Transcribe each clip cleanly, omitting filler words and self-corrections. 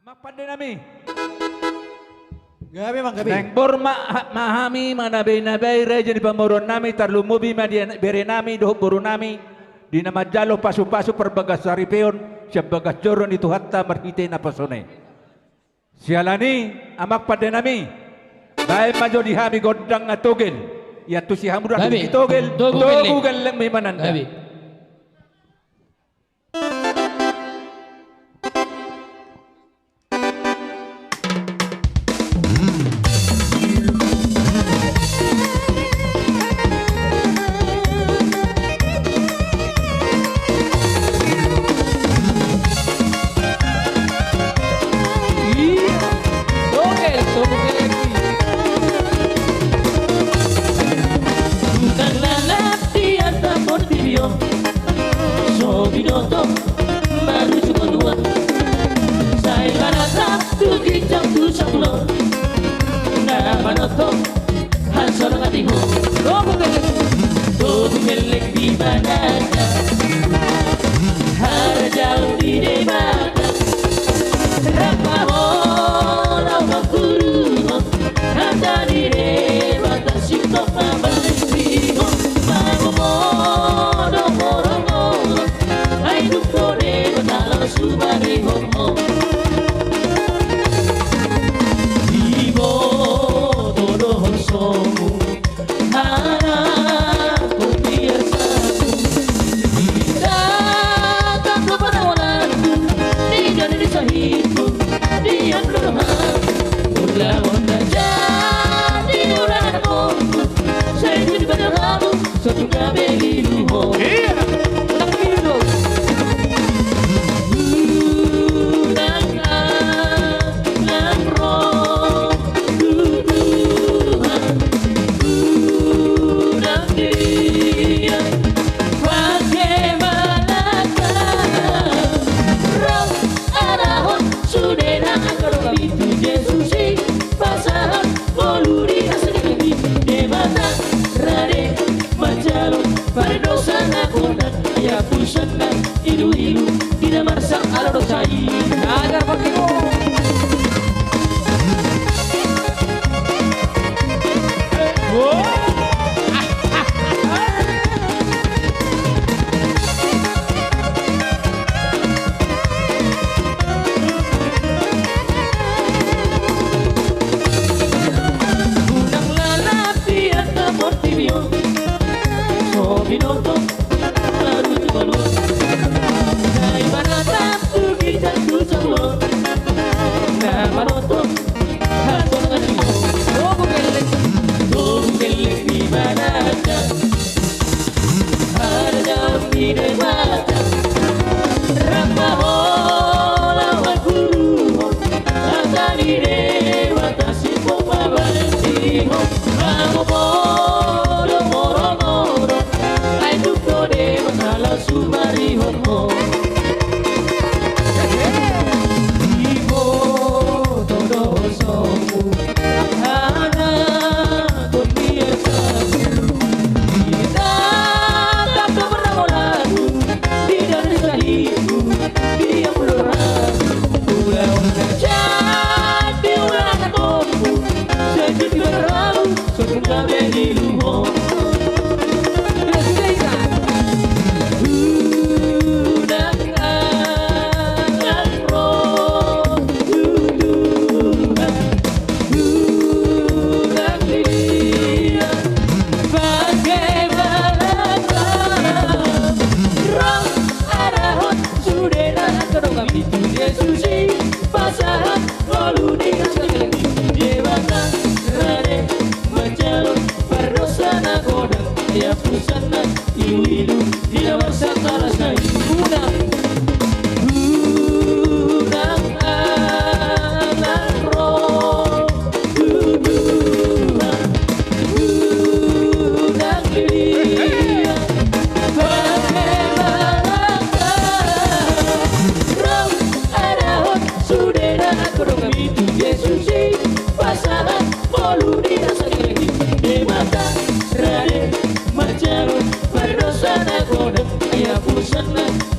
Amak pandai nami. Gabi mang gabi. Neng borma mahami manabay-nabay reja di pamoron nami tarlumubi bere nami doh buru nami di nama jalo pasu-pasu perbagas saripeon siap bagas joron itu hatta marhite na pasone. Sialani amak pandai nami. Baik maju di hami godang atogel. Ya tu si hamura Gabi. di togel. Togel leng mimananda. Gabi.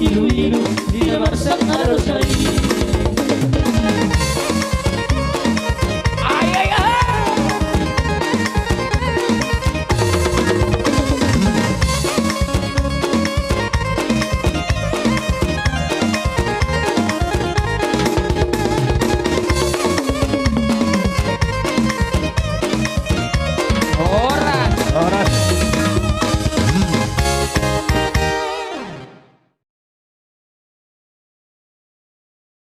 Ilu-ilu di marsak arosai Oh,